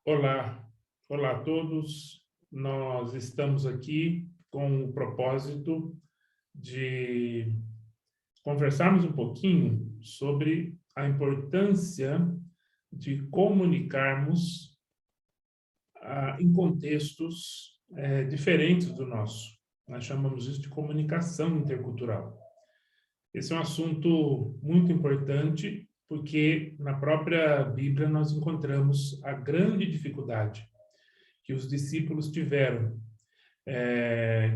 Olá, olá a todos. Nós estamos aqui com o propósito de conversarmos um pouquinho sobre a importância de comunicarmos em contextos diferentes do nosso. Nós chamamos isso de comunicação intercultural. Esse é um assunto muito importante porque na própria Bíblia nós encontramos a grande dificuldade que os discípulos tiveram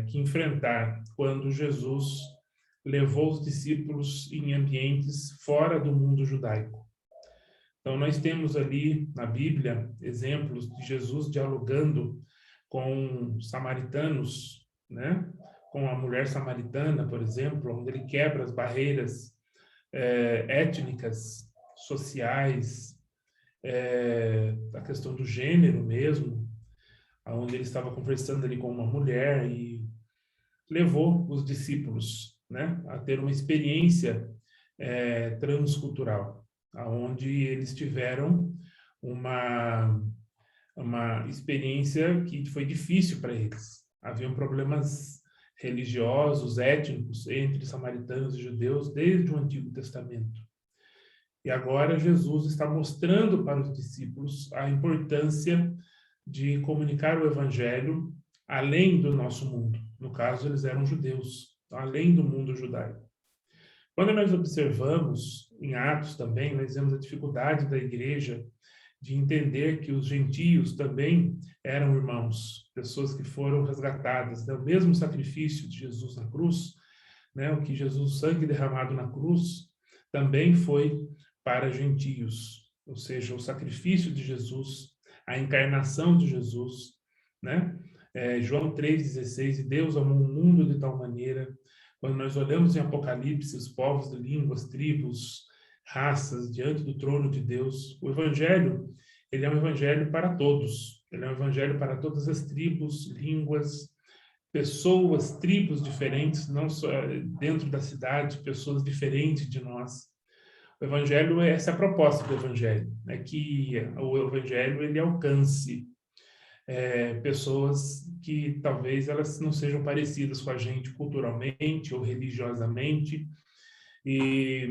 que enfrentar quando Jesus levou os discípulos em ambientes fora do mundo judaico. Então, nós temos ali na Bíblia exemplos de Jesus dialogando com samaritanos, né? Com a mulher samaritana, por exemplo, onde ele quebra as barreiras étnicas, sociais, a questão do gênero mesmo, onde ele estava conversando ali com uma mulher e levou os discípulos, né, a ter uma experiência transcultural, onde eles tiveram uma experiência que foi difícil para eles. Haviam problemas religiosos, étnicos, entre samaritanos e judeus desde o Antigo Testamento. E agora Jesus está mostrando para os discípulos a importância de comunicar o evangelho além do nosso mundo. No caso, eles eram judeus, além do mundo judaico. Quando nós observamos em Atos também, nós vemos a dificuldade da igreja de entender que os gentios também eram irmãos, pessoas que foram resgatadas, né? O mesmo sacrifício de Jesus na cruz, né? O que Jesus, o sangue derramado na cruz, também foi para gentios, ou seja, o sacrifício de Jesus, a encarnação de Jesus, né? João 3,16, e Deus amou o mundo de tal maneira. Quando nós olhamos em Apocalipse, os povos de línguas, tribos, raças, diante do trono de Deus, o Evangelho, ele é um Evangelho para todos. Ele é um Evangelho para todas as tribos, línguas, pessoas, tribos diferentes, não só dentro da cidade, pessoas diferentes de nós. O Evangelho, essa é a proposta do Evangelho, é que o Evangelho ele alcance pessoas que talvez elas não sejam parecidas com a gente culturalmente ou religiosamente, e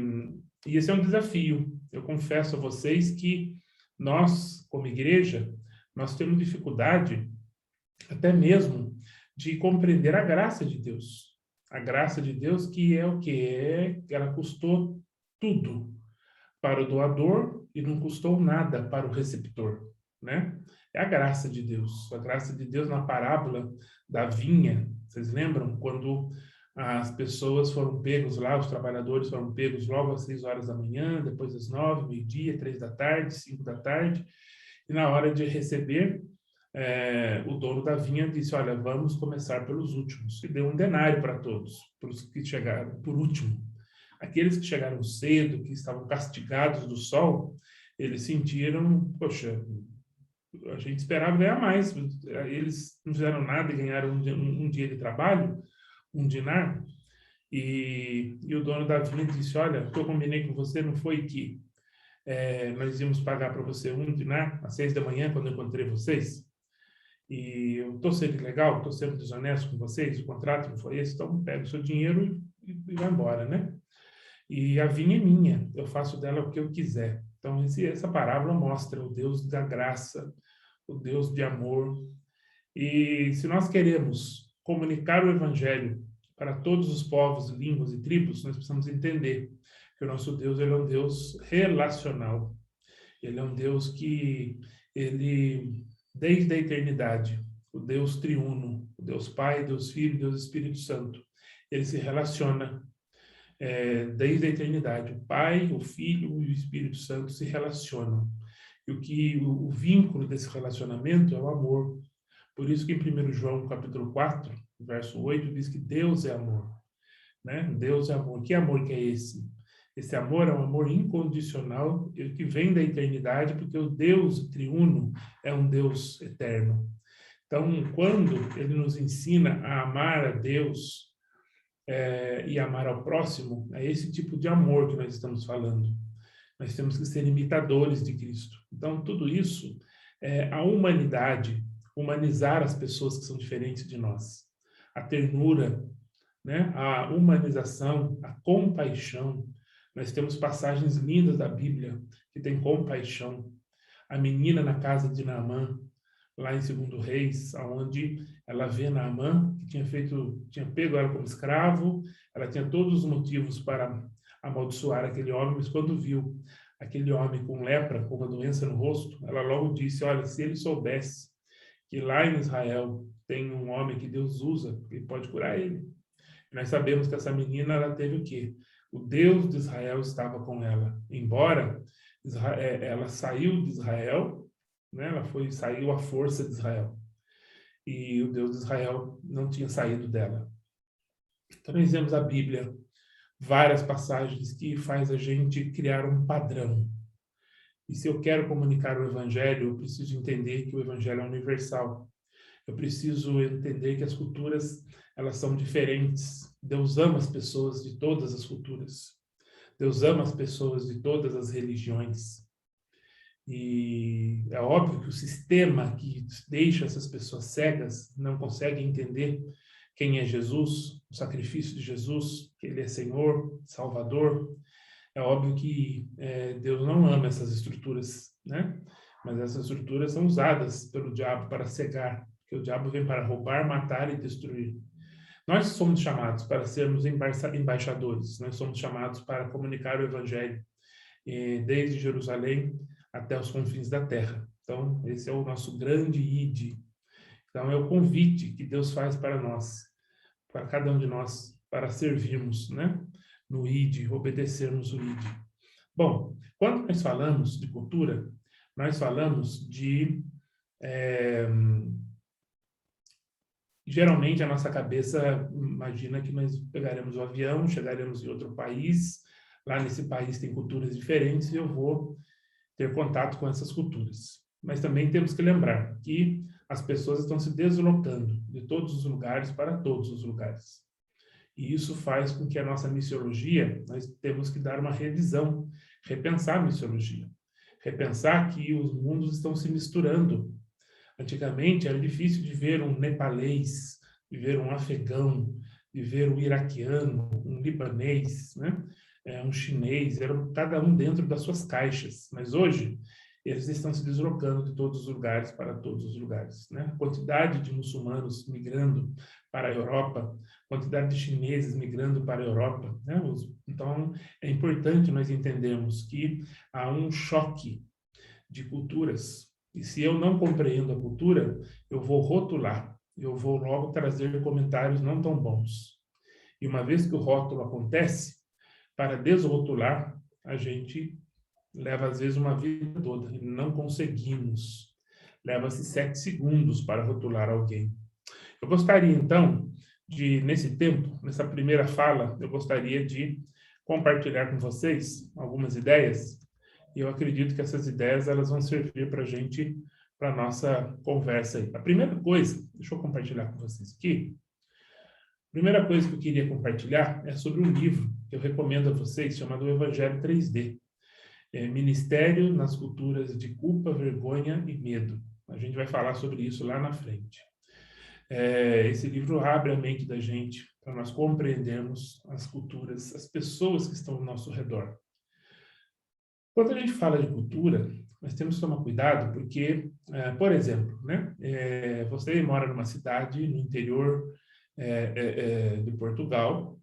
esse é um desafio. Eu confesso a vocês que nós, como igreja, nós temos dificuldade até mesmo de compreender a graça de Deus. A graça de Deus que é o que ela custou tudo para o doador e não custou nada para o receptor, né? É a graça de Deus. A graça de Deus na parábola da vinha. Vocês lembram quando as pessoas foram pegos lá, os trabalhadores foram pegos logo às 6 horas da manhã, depois às 9, meio-dia, 3 da tarde, 5 da tarde, e na hora de receber, o dono da vinha disse, olha, vamos começar pelos últimos, e deu um denário para todos, para os que chegaram por último. Aqueles que chegaram cedo, que estavam castigados do sol, eles sentiram, poxa, a gente esperava ganhar mais, eles não fizeram nada e ganharam um dia de trabalho, um dinar, e o dono da vinha disse, olha, o que eu combinei com você não foi que nós íamos pagar para você um dinar às 6 da manhã, quando eu encontrei vocês, e eu estou sendo legal, estou sendo desonesto com vocês, o contrato não foi esse, então pega o seu dinheiro e vai embora, né? E a vinha é minha, eu faço dela o que eu quiser. Então, essa parábola mostra o Deus da graça, o Deus de amor. E se nós queremos comunicar o Evangelho para todos os povos, línguas e tribos, nós precisamos entender que o nosso Deus ele é um Deus relacional. Ele é um Deus que, ele, desde a eternidade, o Deus triuno, o Deus Pai, Deus Filho, Deus Espírito Santo, ele se relaciona desde a eternidade. O Pai, o Filho e o Espírito Santo se relacionam. E o vínculo desse relacionamento é o amor. Por isso que em 1 João, capítulo 4, verso 8, diz que Deus é amor. Né? Deus é amor. Que amor que é esse? Esse amor é um amor incondicional, que vem da eternidade, porque o Deus triuno é um Deus eterno. Então, quando ele nos ensina a amar a Deus e amar ao próximo, é esse tipo de amor que nós estamos falando. Nós temos que ser imitadores de Cristo. Então, tudo isso a humanidade, humanizar as pessoas que são diferentes de nós, a ternura, né? A humanização, a compaixão. Nós temos passagens lindas da Bíblia que tem compaixão. A menina na casa de Naamã, lá em 2 Reis, onde ela vê Naamã, que tinha pego ela como escravo, ela tinha todos os motivos para amaldiçoar aquele homem, mas quando viu aquele homem com lepra, com uma doença no rosto, ela logo disse: olha, se ele soubesse que lá em Israel tem um homem que Deus usa, ele pode curar ele. E nós sabemos que essa menina, ela teve o quê? O Deus de Israel estava com ela. Embora ela saiu de Israel, né? Saiu à força de Israel. E o Deus de Israel não tinha saído dela. Então nós vemos a Bíblia, várias passagens que faz a gente criar um padrão. E se eu quero comunicar o Evangelho, eu preciso entender que o Evangelho é universal. Eu preciso entender que as culturas, elas são diferentes. Deus ama as pessoas de todas as culturas. Deus ama as pessoas de todas as religiões. E é óbvio que o sistema que deixa essas pessoas cegas não consegue entender quem é Jesus, o sacrifício de Jesus, que ele é Senhor, Salvador. É óbvio que Deus não ama essas estruturas, né? Mas essas estruturas são usadas pelo diabo para cegar, porque o diabo vem para roubar, matar e destruir. Nós somos chamados para sermos embaixadores, nós somos chamados para comunicar o Evangelho, desde Jerusalém até os confins da terra. Então, esse é o nosso grande ide. Então, é o convite que Deus faz para nós, para cada um de nós, para servirmos, né? No ide, obedecermos o ide. Bom, quando nós falamos de cultura, nós falamos de... geralmente, a nossa cabeça imagina que nós pegaremos o avião, chegaremos em outro país, lá nesse país tem culturas diferentes e eu vou ter contato com essas culturas. Mas também temos que lembrar que as pessoas estão se deslocando de todos os lugares para todos os lugares. E isso faz com que a nossa missiologia, nós temos que dar uma revisão, repensar a missiologia. Repensar que os mundos estão se misturando. Antigamente era difícil de ver um nepalês, de ver um afegão, de ver um iraquiano, um libanês, né? Um chinês, eram cada um dentro das suas caixas. Mas hoje eles estão se deslocando de todos os lugares para todos os lugares, né? A quantidade de muçulmanos migrando para a Europa, quantidade de chineses migrando para a Europa, né? Então é importante nós entendermos que há um choque de culturas. E se eu não compreendo a cultura, eu vou rotular, eu vou logo trazer comentários não tão bons. E uma vez que o rótulo acontece, para desrotular, a gente leva às vezes uma vida toda e não conseguimos. Leva-se 7 segundos para rotular alguém. Eu gostaria, então, nesse tempo, nessa primeira fala, eu gostaria de compartilhar com vocês algumas ideias. E eu acredito que essas ideias elas vão servir para a gente, para a nossa conversa aí. A primeira coisa, deixa eu compartilhar com vocês aqui. A primeira coisa que eu queria compartilhar é sobre um livro que eu recomendo a vocês, chamado Evangelho 3D. Ministério nas culturas de culpa, vergonha e medo. A gente vai falar sobre isso lá na frente. Esse livro abre a mente da gente para nós compreendermos as culturas, as pessoas que estão ao nosso redor. Quando a gente fala de cultura, nós temos que tomar cuidado porque, por exemplo, né, você mora numa cidade no interior de Portugal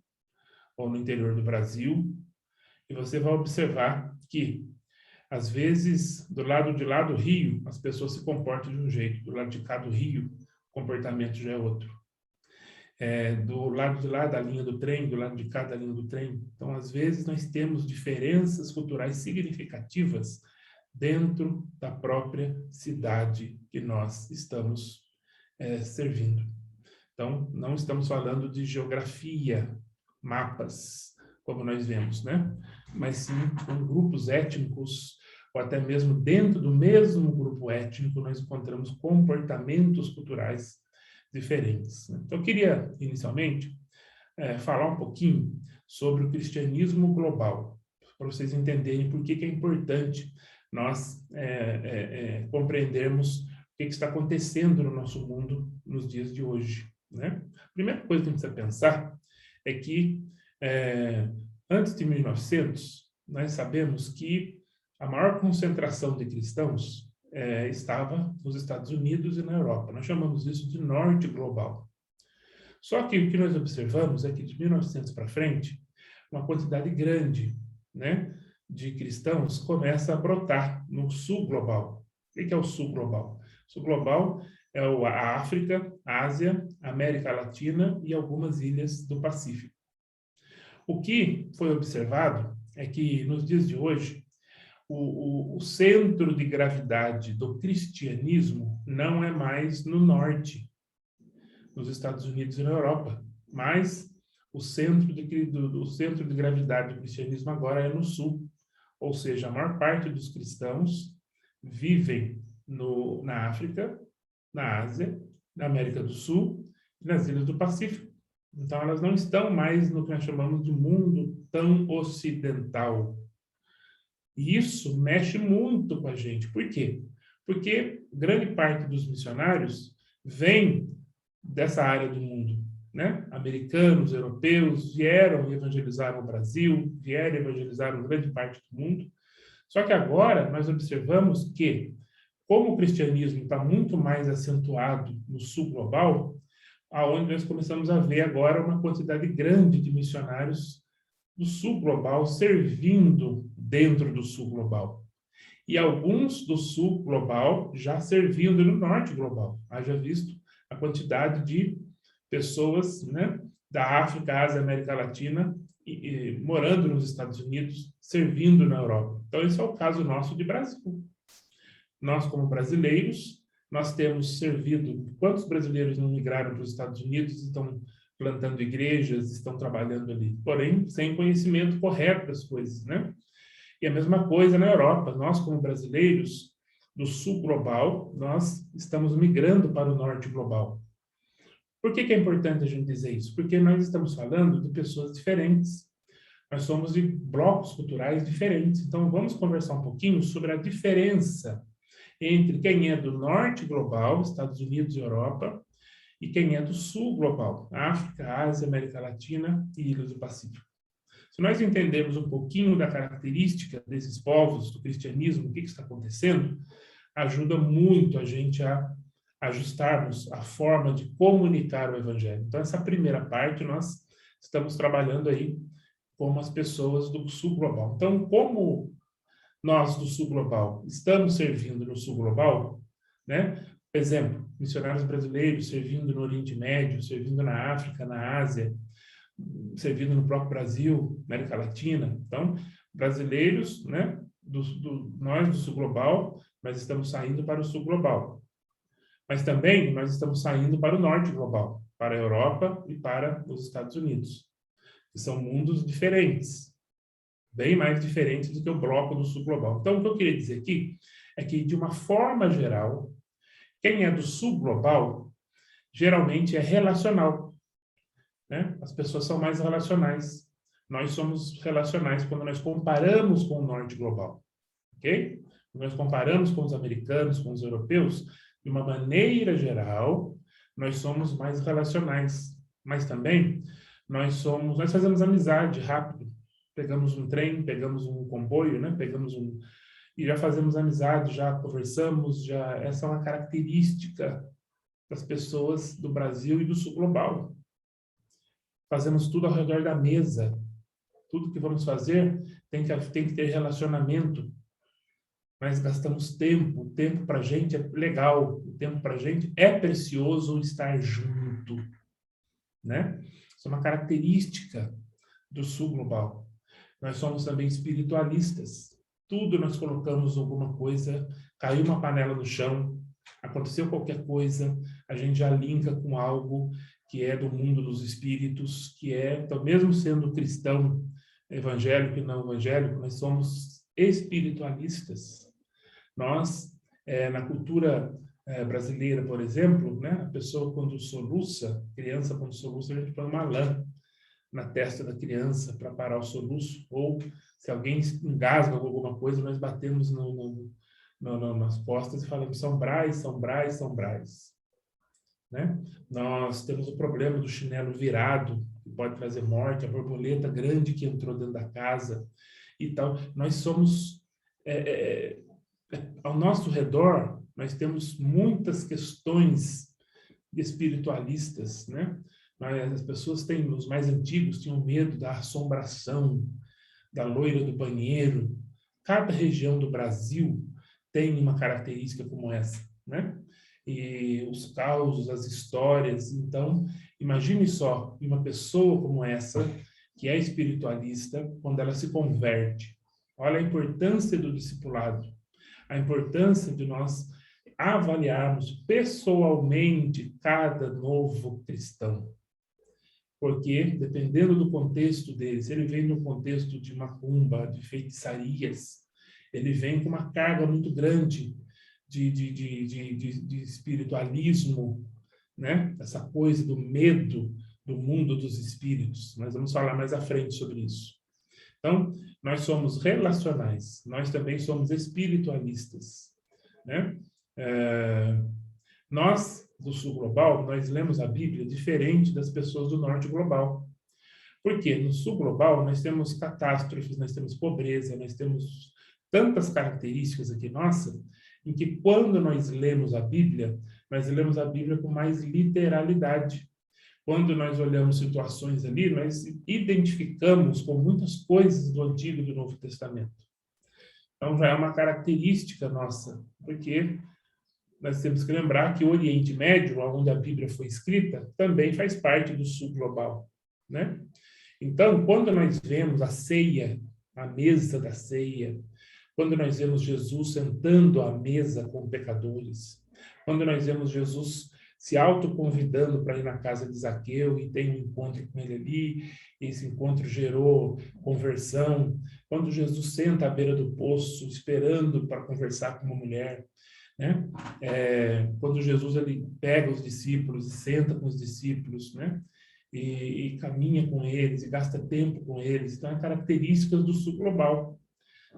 ou no interior do Brasil e você vai observar que, às vezes, do lado de lá do rio, as pessoas se comportam de um jeito, do lado de cá do rio, o comportamento já é outro. Do lado de lá da linha do trem, do lado de cá da linha do trem. Então, às vezes, nós temos diferenças culturais significativas dentro da própria cidade que nós estamos servindo. Então, não estamos falando de geografia, mapas, como nós vemos, né? Mas sim com grupos étnicos, ou até mesmo dentro do mesmo grupo étnico, nós encontramos comportamentos culturais diferentes. Então, eu queria, inicialmente, falar um pouquinho sobre o cristianismo global, para vocês entenderem por que é importante nós compreendermos o que está acontecendo no nosso mundo nos dias de hoje, né? A primeira coisa que a gente precisa pensar é que, antes de 1900, nós sabemos que a maior concentração de cristãos estava nos Estados Unidos e na Europa. Nós chamamos isso de norte global. Só que o que nós observamos é que de 1900 para frente, uma quantidade grande, né, de cristãos começa a brotar no sul global. O que é o sul global? O sul global é a África, a Ásia, a América Latina e algumas ilhas do Pacífico. O que foi observado é que, nos dias de hoje, o centro de gravidade do cristianismo não é mais no norte, nos Estados Unidos e na Europa, mas o centro de gravidade do cristianismo agora é no sul. Ou seja, a maior parte dos cristãos vivem na África, na Ásia, na América do Sul e nas ilhas do Pacífico. Então, elas não estão mais no que nós chamamos de mundo tão ocidental. E isso mexe muito com a gente. Por quê? Porque grande parte dos missionários vem dessa área do mundo, né? Americanos, europeus, vieram e evangelizaram o Brasil, vieram e evangelizaram grande parte do mundo. Só que agora nós observamos que, como o cristianismo está muito mais acentuado no sul global, aonde nós começamos a ver agora uma quantidade grande de missionários do sul global servindo dentro do sul global. E alguns do sul global já servindo no norte global. Haja visto a quantidade de pessoas, né, da África, Ásia, América Latina, morando nos Estados Unidos, servindo na Europa. Então, esse é o caso nosso de Brasil. Nós, como brasileiros, nós temos servido... Quantos brasileiros não migraram para os Estados Unidos, estão plantando igrejas, estão trabalhando ali? Porém, sem conhecimento correto das coisas, né? E a mesma coisa na Europa. Nós, como brasileiros, do sul global, nós estamos migrando para o norte global. Por que é importante a gente dizer isso? Porque nós estamos falando de pessoas diferentes. Nós somos de blocos culturais diferentes. Então, vamos conversar um pouquinho sobre a diferença entre quem é do norte global, Estados Unidos e Europa, e quem é do sul global, África, Ásia, América Latina e Ilhas do Pacífico. Se nós entendermos um pouquinho da característica desses povos, do cristianismo, o que está acontecendo, ajuda muito a gente a ajustarmos a forma de comunicar o evangelho. Então, essa primeira parte nós estamos trabalhando aí com as pessoas do sul global. Então, como nós do sul global estamos servindo no sul global, né? Por exemplo, missionários brasileiros servindo no Oriente Médio, servindo na África, na Ásia, servindo no próprio Brasil, América Latina. Então, brasileiros, né? Nós do sul global, nós estamos saindo para o sul global. Mas também nós estamos saindo para o norte global, para a Europa e para os Estados Unidos, que são mundos diferentes, bem mais diferentes do que o bloco do sul global. Então, o que eu queria dizer aqui é que, de uma forma geral, quem é do sul global geralmente é relacional, né? As pessoas são mais relacionais. Nós somos relacionais quando nós comparamos com o norte global, ok? Quando nós comparamos com os americanos, com os europeus, de uma maneira geral, nós somos mais relacionais. Mas também nós fazemos amizade rápido. Pegamos um trem, pegamos um comboio, né? E já fazemos amizade, já conversamos, essa é uma característica das pessoas do Brasil e do sul global. Fazemos tudo ao redor da mesa. Tudo que vamos fazer tem que ter relacionamento. Nós gastamos tempo. O tempo para a gente é legal. O tempo para a gente é precioso estar junto, né? Isso é uma característica do sul global. Nós somos também espiritualistas. Tudo nós colocamos alguma coisa, caiu uma panela no chão, aconteceu qualquer coisa, a gente já linka com algo que é do mundo dos espíritos, então, mesmo sendo cristão, evangélico e não evangélico, nós somos espiritualistas. Nós, na cultura brasileira, por exemplo, né, a pessoa quando soluça, criança quando soluça, a gente põe uma lã na testa da criança para parar o soluço, ou se alguém engasga com alguma coisa, nós batemos nas costas e falamos São Brás, São Brás, São Brás. Né? Nós temos o problema do chinelo virado, que pode trazer morte, a borboleta grande que entrou dentro da casa e tal. Nós somos, ao nosso redor, nós temos muitas questões espiritualistas, né? As pessoas têm, os mais antigos tinham medo da assombração, da loira do banheiro. Cada região do Brasil tem uma característica como essa, né? E os causos, as histórias. Então, imagine só uma pessoa como essa, que é espiritualista, quando ela se converte. Olha a importância do discipulado, a importância de nós avaliarmos pessoalmente cada novo cristão. Porque, dependendo do contexto dele, se ele vem no contexto de macumba, de feitiçarias, ele vem com uma carga muito grande de espiritualismo, né? Essa coisa do medo do mundo dos espíritos. Nós vamos falar mais à frente sobre isso. Então, nós somos relacionais, nós também somos espiritualistas, né? Nós, do Sul Global, nós lemos a Bíblia diferente das pessoas do Norte Global. Por quê? No Sul Global, nós temos catástrofes, nós temos pobreza, nós temos tantas características aqui nossa, em que quando nós lemos a Bíblia, nós lemos a Bíblia com mais literalidade. Quando nós olhamos situações ali, nós identificamos com muitas coisas do Antigo e do Novo Testamento. Então, já é uma característica nossa, porque nós temos que lembrar que o Oriente Médio, onde a Bíblia foi escrita, também faz parte do Sul Global, né? Então, quando nós vemos a ceia, a mesa da ceia, quando nós vemos Jesus sentando à mesa com pecadores, quando nós vemos Jesus se autoconvidando para ir na casa de Zaqueu e tem um encontro com ele ali, e esse encontro gerou conversão, quando Jesus senta à beira do poço, esperando para conversar com uma mulher, né? Quando Jesus ele pega os discípulos e senta com os discípulos, né? E caminha com eles, e gasta tempo com eles. Então, é características do Sul Global.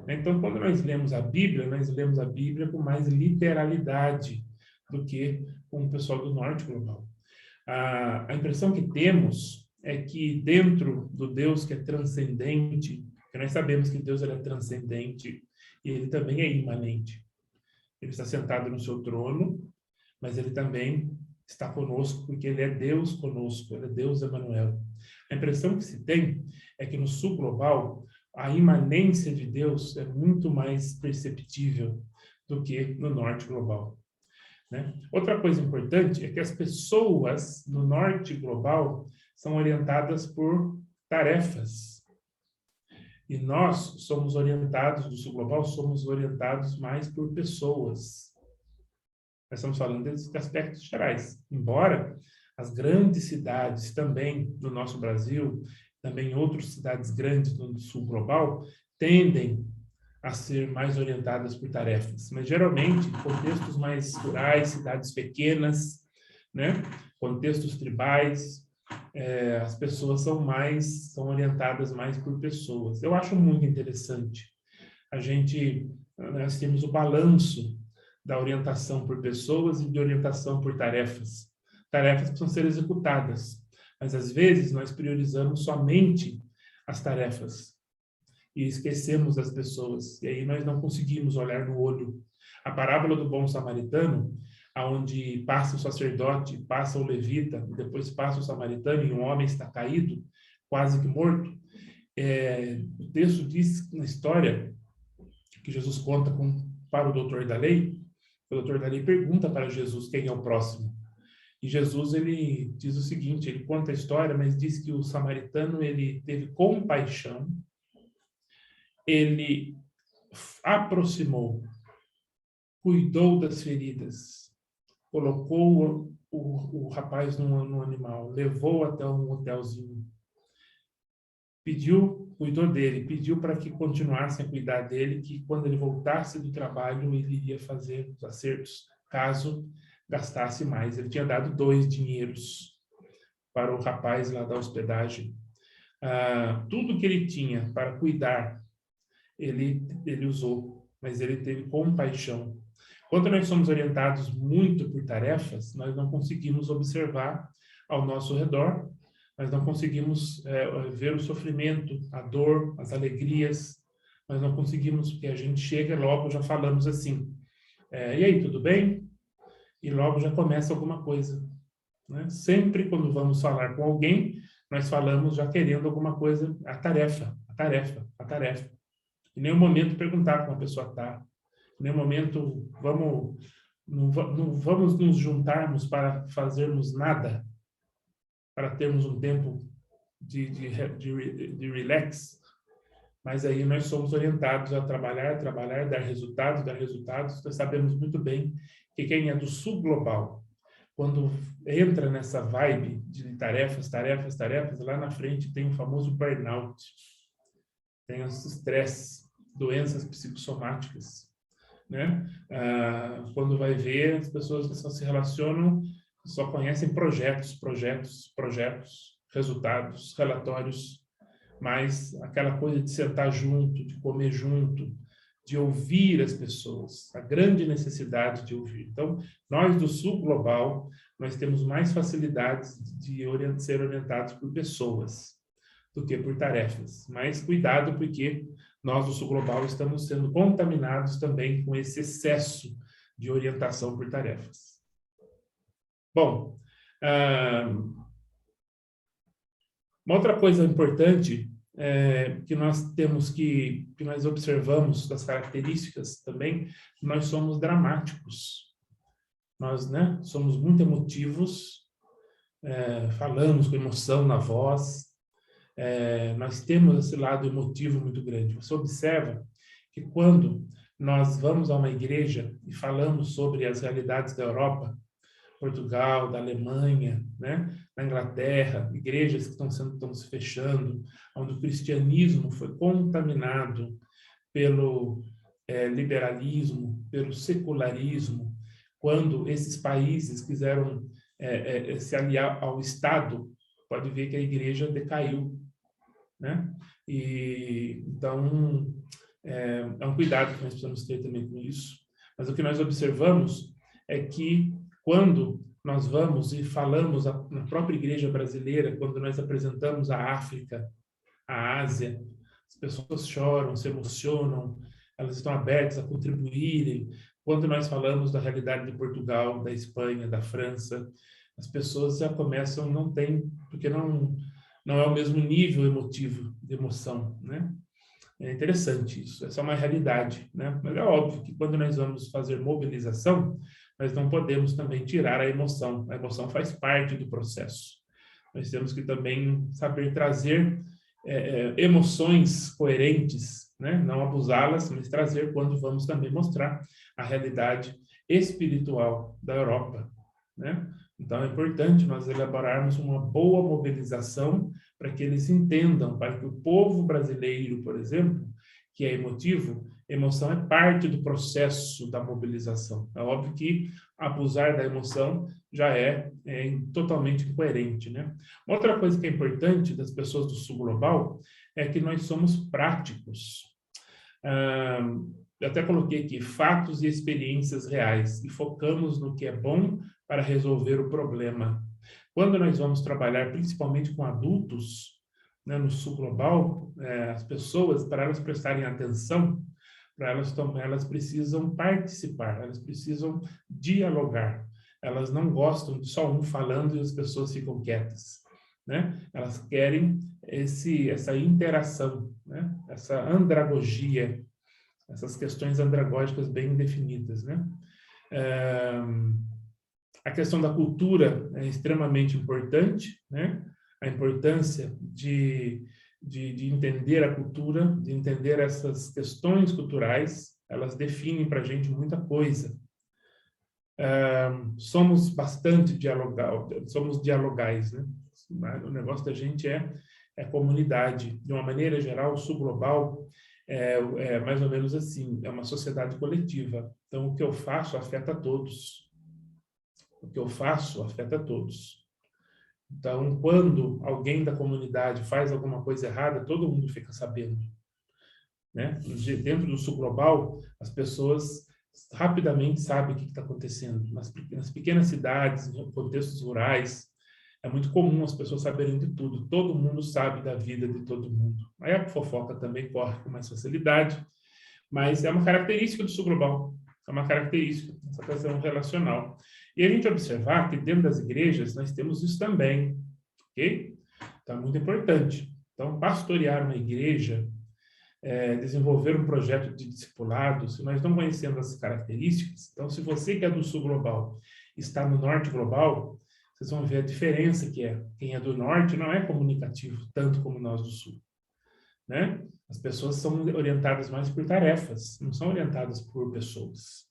Então, quando nós lemos a Bíblia com mais literalidade do que com o pessoal do Norte Global. A impressão que temos é que dentro do Deus que é transcendente, que nós sabemos que Deus ele é transcendente e ele também é imanente. Ele está sentado no seu trono, mas ele também está conosco, porque ele é Deus conosco, ele é Deus Emanuel. A impressão que se tem é que no Sul Global, a imanência de Deus é muito mais perceptível do que no Norte Global, né? Outra coisa importante é que as pessoas no Norte Global são orientadas por tarefas. E nós somos orientados, do Sul Global, somos orientados mais por pessoas. Nós estamos falando de aspectos gerais. Embora as grandes cidades também no nosso Brasil, também outras cidades grandes no Sul Global, tendem a ser mais orientadas por tarefas. Mas, geralmente, contextos mais rurais, cidades pequenas, né? Contextos tribais, as pessoas são orientadas mais por pessoas. Eu acho muito interessante. Nós temos o balanço da orientação por pessoas e de orientação por tarefas. Tarefas precisam ser executadas, mas às vezes nós priorizamos somente as tarefas e esquecemos das pessoas, e aí nós não conseguimos olhar no olho. A parábola do bom samaritano, onde passa o sacerdote, passa o levita, depois passa o samaritano, e um homem está caído, quase que morto. O texto diz na história que Jesus conta para o doutor da lei. O doutor da lei pergunta para Jesus quem é o próximo. E Jesus, ele diz o seguinte, ele conta a história, mas diz que o samaritano, ele teve compaixão, ele aproximou, cuidou das feridas, colocou o rapaz no animal, levou até um hotelzinho, cuidou dele, pediu para que continuassem a cuidar dele, que quando ele voltasse do trabalho, ele iria fazer os acertos, caso gastasse mais. Ele tinha dado 2 dinheiros para o rapaz lá da hospedagem. Tudo que ele tinha para cuidar, ele usou, mas ele teve compaixão. Quando nós somos orientados muito por tarefas, nós não conseguimos observar ao nosso redor, nós não conseguimos ver o sofrimento, a dor, as alegrias, nós não conseguimos, porque a gente chega logo, já falamos assim, e aí, tudo bem? E logo já começa alguma coisa, né? Sempre quando vamos falar com alguém, nós falamos já querendo alguma coisa, a tarefa, a tarefa, a tarefa. Em nenhum momento perguntar como a pessoa está. Em nenhum momento não vamos nos juntarmos para fazermos nada, para termos um tempo de relax. Mas aí nós somos orientados a trabalhar, dar resultados, dar resultados. Nós sabemos muito bem que quem é do sul global, quando entra nessa vibe de tarefas, tarefas, tarefas, lá na frente tem o famoso burnout, tem os estresse, doenças psicossomáticas, né? Quando vai ver, as pessoas só se relacionam, só conhecem projetos, projetos, projetos, resultados, relatórios, mas aquela coisa de sentar junto, de comer junto, de ouvir as pessoas, a grande necessidade de ouvir. Então, nós do sul global, nós temos mais facilidades de ser orientados por pessoas do que por tarefas. Mas cuidado, porque nós do sul global estamos sendo contaminados também com esse excesso de orientação por tarefas. Bom, uma outra coisa importante que nós temos que nós observamos das características também, nós somos dramáticos. Nós, né, somos muito emotivos, falamos com emoção na voz, nós temos esse lado emotivo muito grande. Você observa que quando nós vamos a uma igreja e falamos sobre as realidades da Europa, Portugal, da Alemanha, né, na Inglaterra, igrejas que estão se fechando, onde o cristianismo foi contaminado pelo liberalismo, pelo secularismo, quando esses países quiseram se aliar ao Estado, pode ver que a igreja decaiu, né? E então é um cuidado que nós precisamos ter também com isso. Mas o que nós observamos é que quando nós vamos e falamos na própria igreja brasileira, quando nós apresentamos a África, a Ásia, as pessoas choram, se emocionam, elas estão abertas a contribuírem. Quando nós falamos da realidade de Portugal, da Espanha, da França, as pessoas já começam, não tem, porque não é o mesmo nível emotivo, de emoção, né? É interessante isso, essa é uma realidade, né? Mas é óbvio que quando nós vamos fazer mobilização, nós não podemos também tirar a emoção faz parte do processo. Nós temos que também saber trazer emoções coerentes, né? Não abusá-las, mas trazer quando vamos também mostrar a realidade espiritual da Europa, né? Então, é importante nós elaborarmos uma boa mobilização para que eles entendam, para que o povo brasileiro, por exemplo, que é emotivo, emoção é parte do processo da mobilização. É óbvio que abusar da emoção já é totalmente incoerente, né? Outra coisa que é importante das pessoas do sul global é que nós somos práticos. Eu até coloquei aqui fatos e experiências reais e focamos no que é bom para resolver o problema. Quando nós vamos trabalhar principalmente com adultos, né, no sul global, as pessoas, para elas prestarem atenção, elas precisam participar, elas precisam dialogar. Elas não gostam de só um falando e as pessoas ficam quietas, né? Elas querem essa interação, né? Essa andragogia, essas questões andragógicas bem definidas, né? A questão da cultura é extremamente importante, né? A importância de entender a cultura, de entender essas questões culturais, elas definem para a gente muita coisa. Somos bastante dialogais, né? O negócio da gente é comunidade. De uma maneira geral, o sul global é mais ou menos assim, é uma sociedade coletiva. Então, o que eu faço afeta todos. O que eu faço afeta todos. Então, quando alguém da comunidade faz alguma coisa errada, todo mundo fica sabendo, né? Dentro do sul global, as pessoas rapidamente sabem o que está acontecendo. Nas pequenas cidades, em contextos rurais, é muito comum as pessoas saberem de tudo. Todo mundo sabe da vida de todo mundo. Aí a fofoca também corre com mais facilidade, mas é uma característica do sul global. É uma característica, essa questão relacional. E a gente observar que dentro das igrejas nós temos isso também, ok? Então, é muito importante. Então, pastorear uma igreja, desenvolver um projeto de discipulado, se nós não conhecemos essas características, então, se você que é do sul global está no norte global, vocês vão ver a diferença que é. Quem é do norte não é comunicativo tanto como nós do sul, né? As pessoas são orientadas mais por tarefas, não são orientadas por pessoas.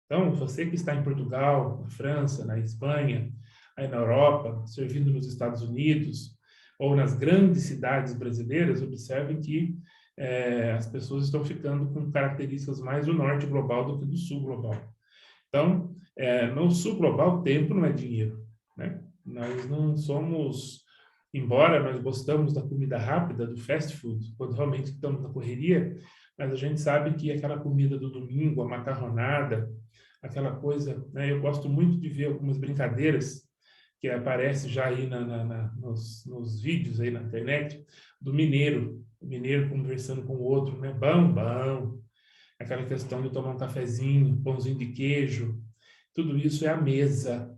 Então, você que está em Portugal, na França, na Espanha, aí na Europa, servindo nos Estados Unidos, ou nas grandes cidades brasileiras, observem que as pessoas estão ficando com características mais do norte global do que do sul global. Então, no sul global, tempo não é dinheiro, né? Nós não somos, embora nós gostamos da comida rápida, do fast food, quando realmente estamos na correria, mas a gente sabe que aquela comida do domingo, a macarronada, aquela coisa, né? Eu gosto muito de ver algumas brincadeiras que aparece já aí nos vídeos aí na internet, do mineiro, o mineiro conversando com o outro, né? Bom, bom. Aquela questão de tomar um cafezinho, pãozinho de queijo, tudo isso é a mesa.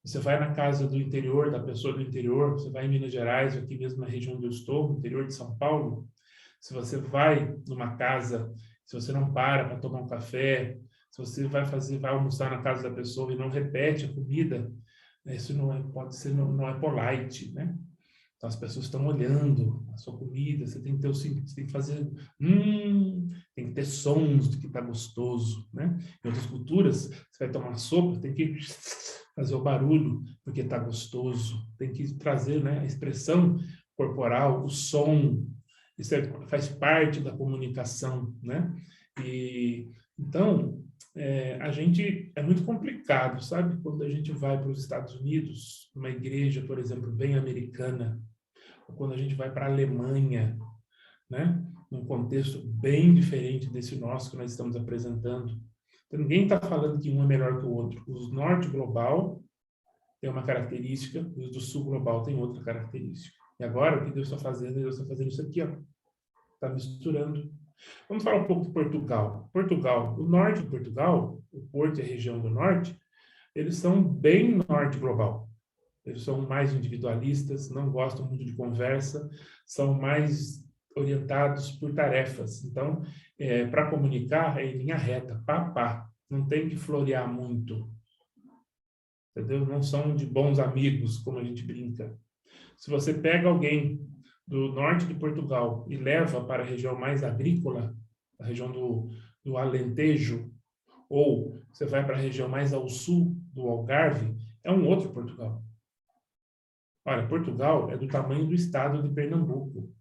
Você vai na casa do interior, da pessoa do interior, você vai em Minas Gerais, aqui mesmo na região onde eu estou, no interior de São Paulo, se você vai numa casa, se você não para tomar um café, se você vai almoçar na casa da pessoa e não repete a comida, isso não é, pode ser, não é polite, né? Então, as pessoas estão olhando a sua comida, você tem que ter você tem que fazer, tem que ter sons de que está gostoso, né? Em outras culturas, você vai tomar sopa, tem que fazer o barulho porque está gostoso, tem que trazer, né, a expressão corporal, o som, isso faz parte da comunicação, né? E então a gente é muito complicado, sabe? Quando a gente vai para os Estados Unidos, uma igreja, por exemplo, bem americana, ou quando a gente vai para a Alemanha, né? Num contexto bem diferente desse nosso que nós estamos apresentando. Então, ninguém está falando que um é melhor que o outro. Os norte global tem uma característica, os do sul global tem outra característica. E agora, o que Deus está fazendo? Deus está fazendo isso aqui, ó. Está misturando. Vamos falar um pouco de Portugal. Portugal, o norte de Portugal, o Porto e a região do norte, eles são bem norte global. Eles são mais individualistas, não gostam muito de conversa, são mais orientados por tarefas. Então, para comunicar, é em linha reta, pá, pá. Não tem que florear muito. Entendeu? Não são de bons amigos, como a gente brinca. Se você pega alguém do norte de Portugal e leva para a região mais agrícola, a região do Alentejo, ou você vai para a região mais ao sul, do Algarve, é um outro Portugal. Olha, Portugal é do tamanho do estado de Pernambuco.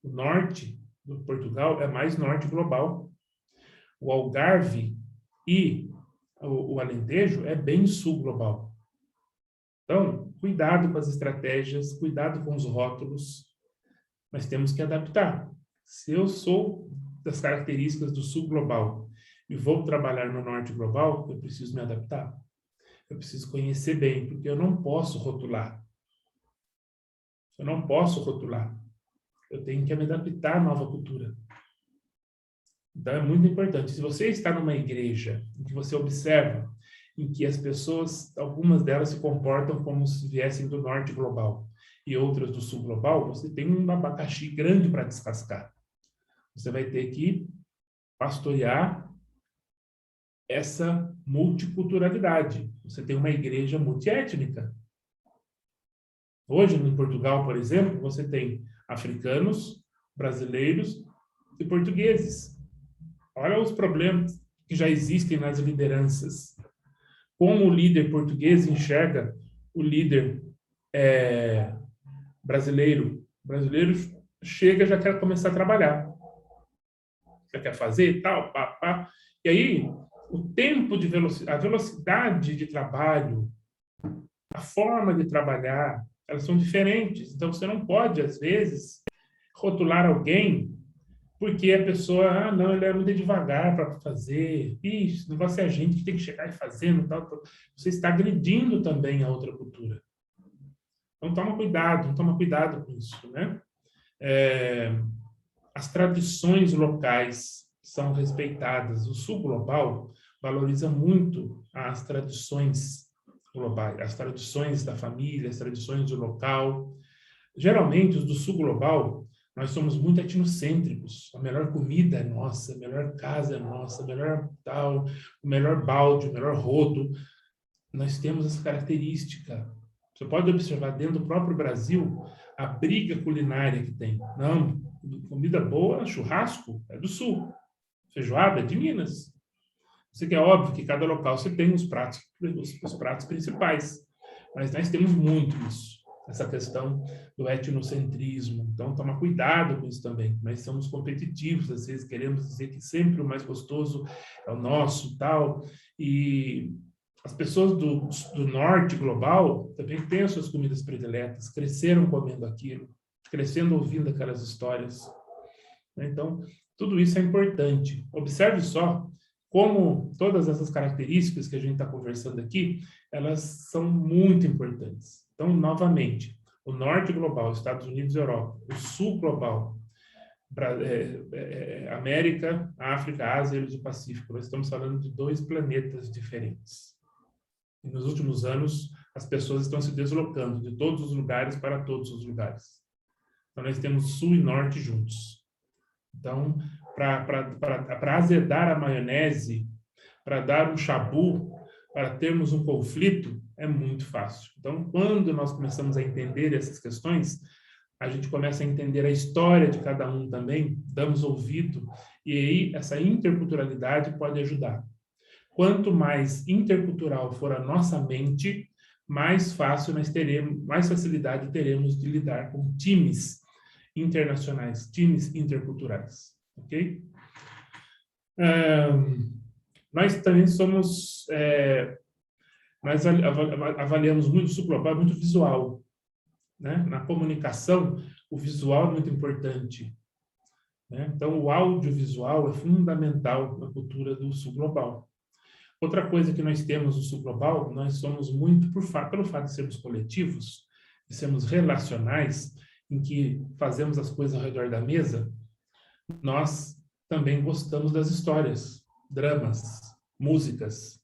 O norte do Portugal é mais norte global. O Algarve e o Alentejo é bem sul global. Então, cuidado com as estratégias, cuidado com os rótulos, mas temos que adaptar. Se eu sou das características do sul global e vou trabalhar no norte global, eu preciso me adaptar. Eu preciso conhecer bem, porque eu não posso rotular. Eu não posso rotular. Eu tenho que me adaptar à nova cultura. Então, é muito importante. Se você está numa igreja em que você observa em que as pessoas, algumas delas se comportam como se viessem do norte global e outras do sul global, você tem um abacaxi grande para descascar. Você vai ter que pastorear essa multiculturalidade. Você tem uma igreja multiétnica. Hoje, em Portugal, por exemplo, você tem africanos, brasileiros e portugueses. Olha os problemas que já existem nas lideranças. Como o líder português enxerga o líder brasileiro. O brasileiro chega e já quer começar a trabalhar. Já quer fazer tal, pá, pá. E aí, o tempo de velocidade, a velocidade de trabalho, a a forma de trabalhar, elas são diferentes. Então, você não pode, às vezes, rotular alguém porque a pessoa, não, ele é muito devagar para fazer. Ixi, o negócio é a gente que tem que chegar e fazendo, tal, tal. Você está agredindo também a outra cultura. Então, toma cuidado com isso, né? As tradições locais são respeitadas. O Sul Global valoriza muito as tradições globais, as tradições da família, as tradições do local. Geralmente, os do Sul Global, nós somos muito etnocêntricos. A melhor comida é nossa, a melhor casa é nossa, a melhor tal, o melhor balde, o melhor rodo. Nós temos essa característica. Você pode observar dentro do próprio Brasil a briga culinária que tem. Não, comida boa, churrasco é do Sul, feijoada é de Minas. Isso que é óbvio que cada local você tem os pratos principais, mas nós temos muito isso, essa questão do etnocentrismo. Então, toma cuidado com isso também. Nós somos competitivos, às vezes queremos dizer que sempre o mais gostoso é o nosso, tal, e as pessoas do norte global também têm as suas comidas prediletas, cresceram comendo aquilo, crescendo ouvindo aquelas histórias. Então, tudo isso é importante. Observe só como todas essas características que a gente está conversando aqui, elas são muito importantes. Então, novamente, o norte global, Estados Unidos e Europa, o sul global, América, África, Ásia e o Pacífico. Nós estamos falando de 2 planetas diferentes. E nos últimos anos, as pessoas estão se deslocando de todos os lugares para todos os lugares. Então, nós temos sul e norte juntos. Então, para azedar a maionese, para dar um chabu, para termos um conflito, é muito fácil. Então, quando nós começamos a entender essas questões, a gente começa a entender a história de cada um também, damos ouvido, e aí essa interculturalidade pode ajudar. Quanto mais intercultural for a nossa mente, mais fácil nós teremos, mais facilidade teremos de lidar com times internacionais, times interculturais, ok? Nós também somos, nós avaliamos muito o sul global, muito visual, né? Na comunicação, o visual é muito importante, né? Então, o audiovisual é fundamental na cultura do sul global. Outra coisa que nós temos no sul global, nós somos muito, pelo fato de sermos coletivos, de sermos relacionais, em que fazemos as coisas ao redor da mesa, nós também gostamos das histórias, dramas, músicas.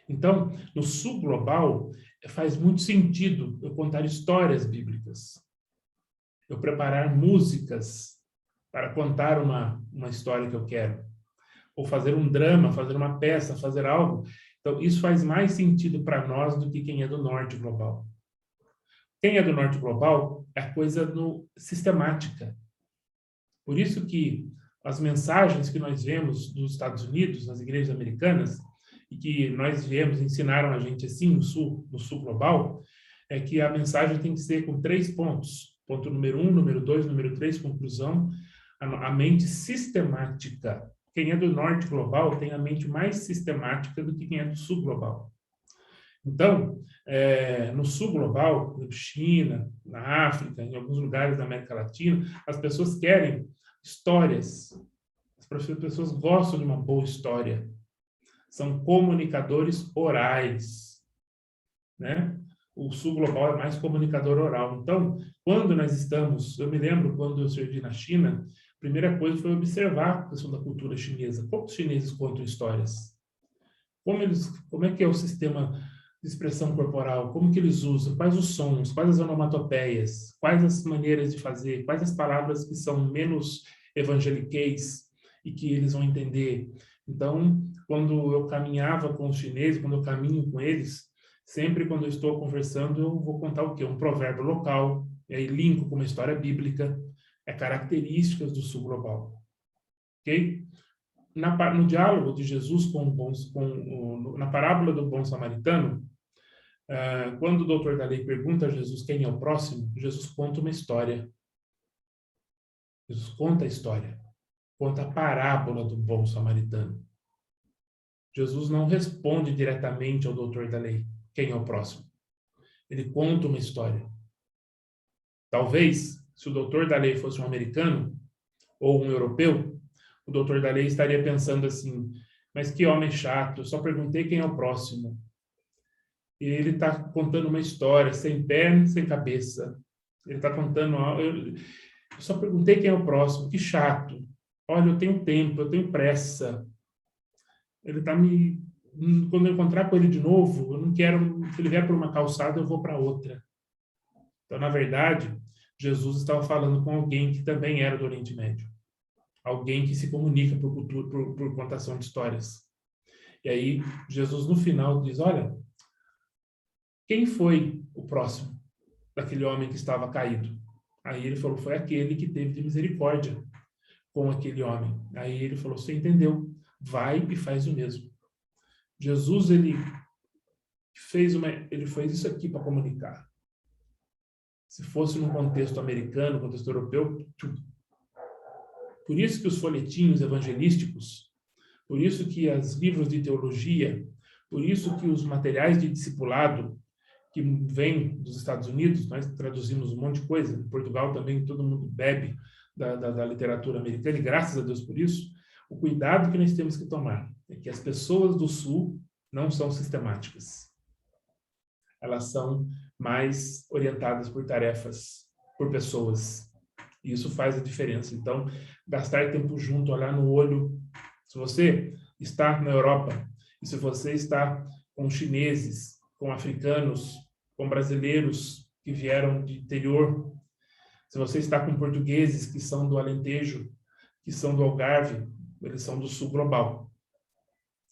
Então, no sul global, faz muito sentido eu contar histórias bíblicas, eu preparar músicas para contar uma história que eu quero, ou fazer um drama, fazer uma peça, fazer algo. Então, isso faz mais sentido para nós do que quem é do norte global. Quem é do norte global é coisa sistemática. Por isso que as mensagens que nós vemos dos Estados Unidos, nas igrejas americanas, e que nós viemos, ensinaram a gente assim no sul global, é que a mensagem tem que ser com 3 pontos. Ponto número 1, número 2, número 3, conclusão. A mente sistemática. Quem é do norte global tem a mente mais sistemática do que quem é do sul global. Então, no sul global, na China, na África, em alguns lugares da América Latina, as pessoas querem histórias. As pessoas gostam de uma boa história. São comunicadores orais, né? O sul global é mais comunicador oral. Então, quando nós estamos... Eu me lembro, quando eu servi na China, a primeira coisa foi observar a questão da cultura chinesa. Como os chineses contam histórias? Como é que é o sistema de expressão corporal? Como que eles usam? Quais os sons? Quais as onomatopeias? Quais as maneiras de fazer? Quais as palavras que são menos evangeliqueis e que eles vão entender? Então, quando eu caminhava com os chineses, quando eu caminho com eles, sempre quando eu estou conversando, eu vou contar o quê? Um provérbio local, e aí linko com uma história bíblica, características do sul global. Ok? No diálogo de Jesus na parábola do bom samaritano, quando o doutor da lei pergunta a Jesus quem é o próximo, Jesus conta uma história. Jesus conta a história. Conta a parábola do bom samaritano. Jesus não responde diretamente ao doutor da lei quem é o próximo. Ele conta uma história. Talvez, se o doutor da lei fosse um americano ou um europeu, o doutor da lei estaria pensando assim, mas que homem chato, eu só perguntei quem é o próximo. E ele está contando uma história, sem perna, sem cabeça. Ele está contando algo. Eu só perguntei quem é o próximo, que chato. Olha, eu tenho tempo, eu tenho pressa. Ele está me... Quando eu encontrar com ele de novo, eu não quero... Se ele vier por uma calçada, eu vou para outra. Então, na verdade, Jesus estava falando com alguém que também era do Oriente Médio. Alguém que se comunica por contação de histórias. E aí, Jesus, no final, diz, olha, quem foi o próximo daquele homem que estava caído? Aí ele falou, foi aquele que teve de misericórdia com aquele homem. Aí ele falou, você entendeu? Vai e faz o mesmo. Jesus, ele fez isso aqui para comunicar. Se fosse num contexto americano, contexto europeu, por isso que os folhetinhos evangelísticos, por isso que os livros de teologia, por isso que os materiais de discipulado que vêm dos Estados Unidos, nós traduzimos um monte de coisa, em Portugal também todo mundo bebe da literatura americana, e graças a Deus por isso, o cuidado que nós temos que tomar é que as pessoas do Sul não são sistemáticas. Elas são mais orientadas por tarefas, por pessoas. E isso faz a diferença. Então, gastar tempo junto, olhar no olho. Se você está na Europa, e se você está com chineses, com africanos, com brasileiros que vieram de interior, se você está com portugueses que são do Alentejo, que são do Algarve, eles são do Sul global.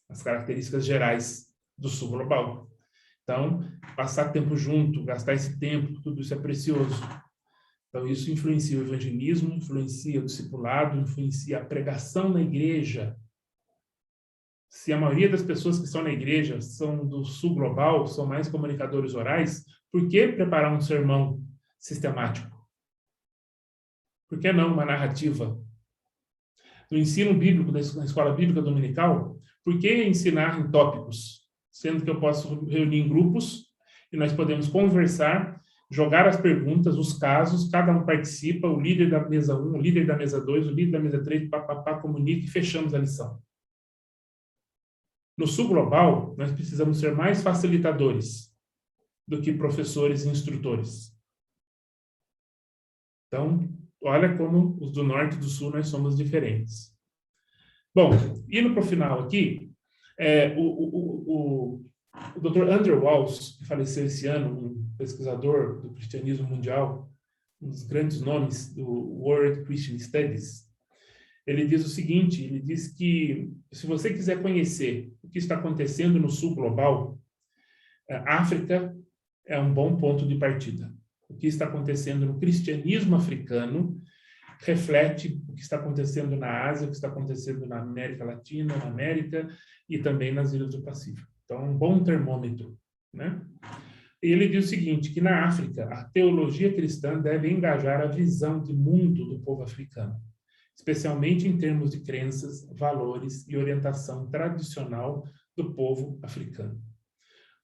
As características gerais do Sul global. Então, passar tempo junto, gastar esse tempo, tudo isso é precioso. Então, isso influencia o evangelismo, influencia o discipulado, influencia a pregação na igreja. Se a maioria das pessoas que estão na igreja são do Sul global, são mais comunicadores orais, por que preparar um sermão sistemático? Por que não uma narrativa? No ensino bíblico, na escola bíblica dominical, por que ensinar em tópicos? Sendo que eu posso reunir em grupos e nós podemos conversar, jogar as perguntas, os casos, cada um participa, o líder da mesa 1, o líder da mesa 2, o líder da mesa 3, comunica e fechamos a lição. No Sul global, nós precisamos ser mais facilitadores do que professores e instrutores. Então, olha como os do Norte e do Sul nós somos diferentes. Bom, indo para o final aqui, o Dr. Andrew Walls, que faleceu esse ano, um pesquisador do cristianismo mundial, um dos grandes nomes do World Christian Studies, ele diz o seguinte, ele diz que se você quiser conhecer o que está acontecendo no Sul global, a África é um bom ponto de partida. O que está acontecendo no cristianismo africano reflete o que está acontecendo na Ásia, o que está acontecendo na América Latina, na América e também nas ilhas do Pacífico. Então, um bom termômetro, né? E ele diz o seguinte, que na África, a teologia cristã deve engajar a visão de mundo do povo africano, especialmente em termos de crenças, valores e orientação tradicional do povo africano.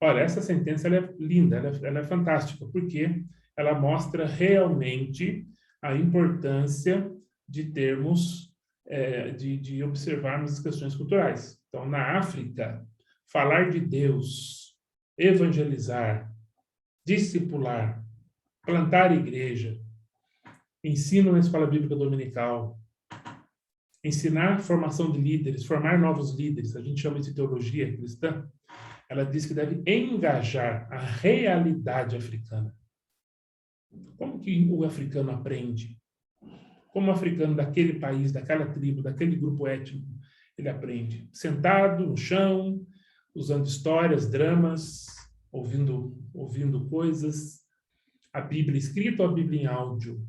Olha, essa sentença ela é linda, ela é fantástica, porque ela mostra realmente a importância de termos, de observarmos as questões culturais. Então, na África, falar de Deus, evangelizar, discipular, plantar igreja, ensino na escola bíblica dominical, ensinar formação de líderes, formar novos líderes, a gente chama isso de teologia cristã, ela diz que deve engajar a realidade africana. Como que o africano aprende? Como o africano daquele país, daquela tribo, daquele grupo étnico, ele aprende? Sentado no chão, usando histórias, dramas, ouvindo coisas, a Bíblia escrita ou a Bíblia em áudio,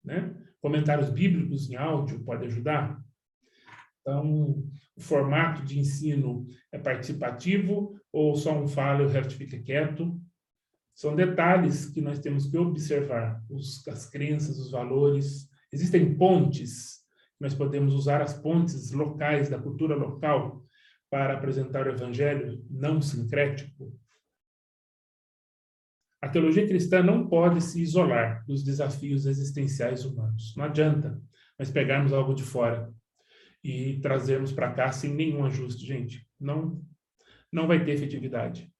né? Comentários bíblicos em áudio pode ajudar. Então, o formato de ensino é participativo ou só um fala e o resto fica quieto? São detalhes que nós temos que observar, as crenças, os valores. Existem pontes, nós podemos usar as pontes locais, da cultura local, para apresentar o evangelho não sincrético. A teologia cristã não pode se isolar dos desafios existenciais humanos. Não adianta nós pegarmos algo de fora e trazermos para cá sem nenhum ajuste, gente. Não vai ter efetividade.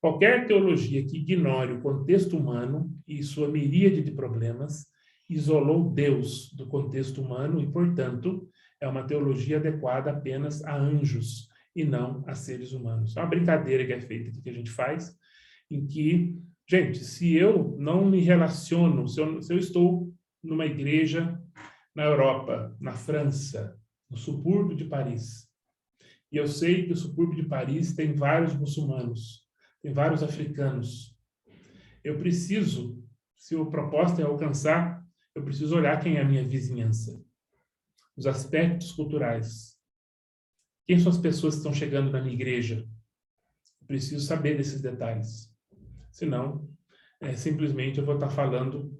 Qualquer teologia que ignore o contexto humano e sua miríade de problemas isolou Deus do contexto humano e, portanto, é uma teologia adequada apenas a anjos e não a seres humanos. É uma brincadeira que é feita aqui, que a gente faz, em que, gente, se eu não me relaciono, se eu estou numa igreja na Europa, na França, no subúrbio de Paris, e eu sei que o subúrbio de Paris tem vários muçulmanos, tem vários africanos. Eu preciso, se a proposta é alcançar, eu preciso olhar quem é a minha vizinhança, os aspectos culturais. Quem são as pessoas que estão chegando na minha igreja? Eu preciso saber desses detalhes. Senão, simplesmente eu vou estar falando,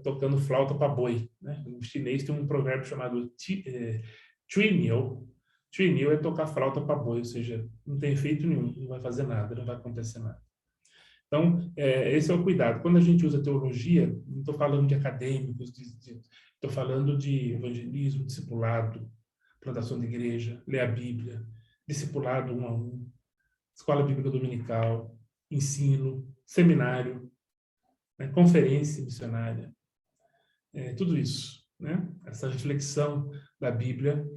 tocando flauta para boi, né? No chinês tem um provérbio chamado Trinil. Trinil é tocar flauta para boi, ou seja, não tem efeito nenhum, não vai fazer nada, não vai acontecer nada. Então, esse é o cuidado. Quando a gente usa teologia, não estou falando de acadêmicos, estou falando de evangelismo, discipulado, plantação de igreja, ler a Bíblia, discipulado 1 a 1, escola bíblica dominical, ensino, seminário, né, conferência missionária, tudo isso, né? Essa reflexão da Bíblia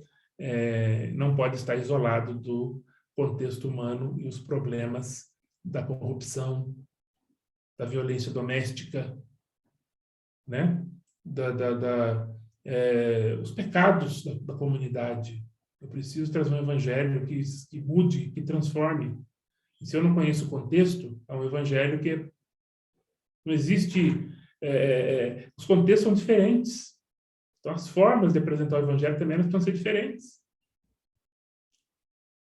não pode estar isolado do contexto humano e os problemas da corrupção, da violência doméstica, né? Os pecados da comunidade. Eu preciso trazer um evangelho que mude, que transforme. E se eu não conheço o contexto, é um evangelho que não existe. Os contextos são diferentes. Então, as formas de apresentar o evangelho também precisam ser diferentes.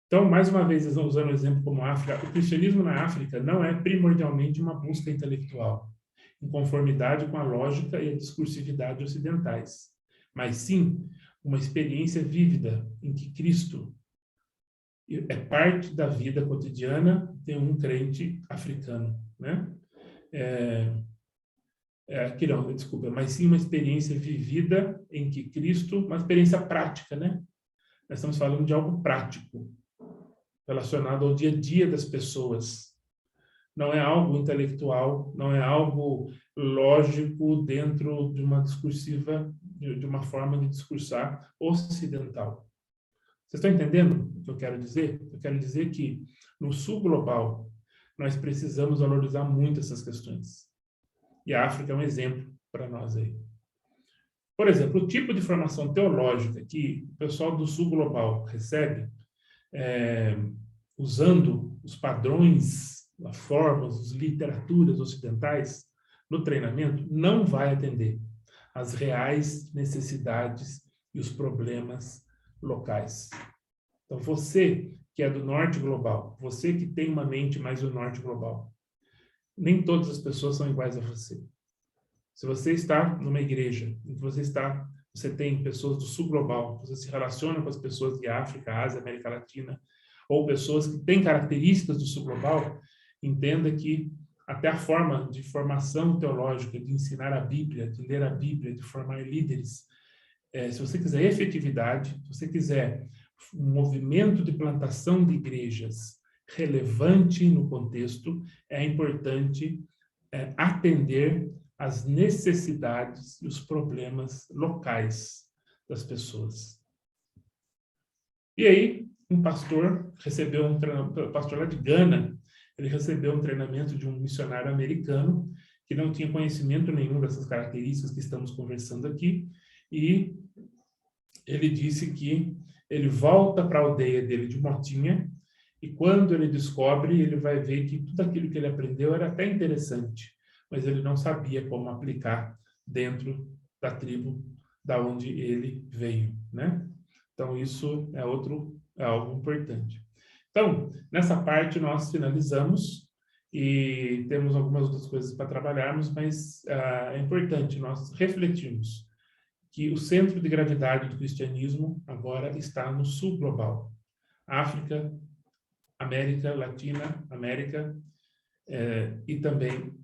Então, mais uma vez, usando o exemplo como África, o cristianismo na África não é primordialmente uma busca intelectual, em conformidade com a lógica e a discursividade ocidentais, mas sim uma experiência vívida em que Cristo é parte da vida cotidiana de um crente africano, né? Mas sim uma experiência vivida em que Cristo, uma experiência prática, né? Nós estamos falando de algo prático, relacionado ao dia a dia das pessoas. Não é algo intelectual, não é algo lógico dentro de uma discursiva, de uma forma de discursar ocidental. Vocês estão entendendo o que eu quero dizer? Eu quero dizer que no sul global nós precisamos valorizar muito essas questões. E a África é um exemplo para nós aí. Por exemplo, o tipo de formação teológica que o pessoal do sul global recebe, usando os padrões, as formas, as literaturas ocidentais no treinamento, não vai atender às reais necessidades e os problemas locais. Então, você que é do norte global, você que tem uma mente mais do norte global, nem todas as pessoas são iguais a você. Se você está numa igreja, em que você tem pessoas do sul global, você se relaciona com as pessoas de África, Ásia, América Latina, ou pessoas que têm características do sul global, entenda que até a forma de formação teológica, de ensinar a Bíblia, de ler a Bíblia, de formar líderes, se você quiser efetividade, se você quiser um movimento de plantação de igrejas relevante no contexto, é importante atender às necessidades e os problemas locais das pessoas. E aí, um pastor recebeu um pastor lá de Gana, ele recebeu um treinamento de um missionário americano que não tinha conhecimento nenhum dessas características que estamos conversando aqui, e ele disse que ele volta para a aldeia dele de motinha, e quando ele descobre, ele vai ver que tudo aquilo que ele aprendeu era até interessante, mas ele não sabia como aplicar dentro da tribo da onde ele veio, né? Então, isso é algo importante. Então, nessa parte nós finalizamos e temos algumas outras coisas para trabalharmos, mas é importante nós refletirmos que o centro de gravidade do cristianismo agora está no sul global. África, América Latina, América, e também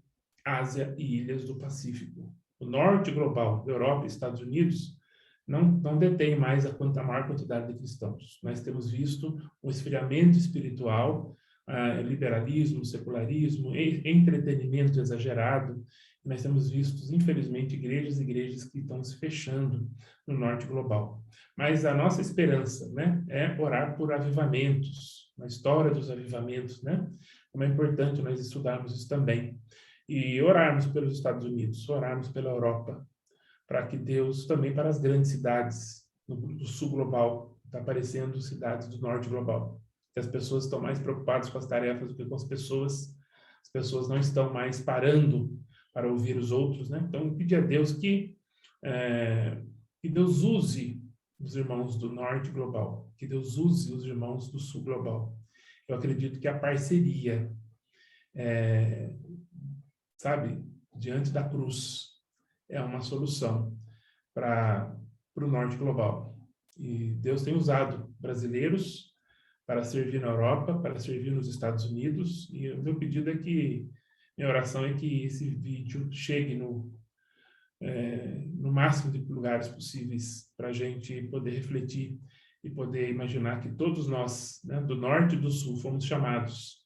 Ásia e ilhas do Pacífico. O norte global, Europa e Estados Unidos, não detém mais a maior quantidade de cristãos. Nós temos visto um esfriamento espiritual, liberalismo, secularismo, entretenimento exagerado. Nós temos visto, infelizmente, igrejas que estão se fechando no norte global. Mas a nossa esperança, né, é orar por avivamentos, na história dos avivamentos, né? Como é importante nós estudarmos isso também. E orarmos pelos Estados Unidos, orarmos pela Europa, para que Deus, também para as grandes cidades do sul global, está aparecendo cidades do norte global, que as pessoas estão mais preocupadas com as tarefas do que com as pessoas não estão mais parando para ouvir os outros, né? Então, pedir a Deus que Deus use os irmãos do norte global, que Deus use os irmãos do sul global. Eu acredito que a parceria, sabe, diante da cruz, é uma solução para o norte global. E Deus tem usado brasileiros para servir na Europa, para servir nos Estados Unidos, e o meu pedido é que, minha oração é que esse vídeo chegue no máximo de lugares possíveis para a gente poder refletir e poder imaginar que todos nós, né, do norte e do sul, fomos chamados,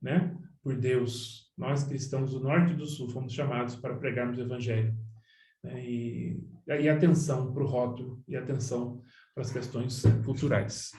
né, por Deus. Nós, cristãos do norte e do sul, fomos chamados para pregarmos o evangelho. E atenção para o rótulo e atenção para as questões culturais.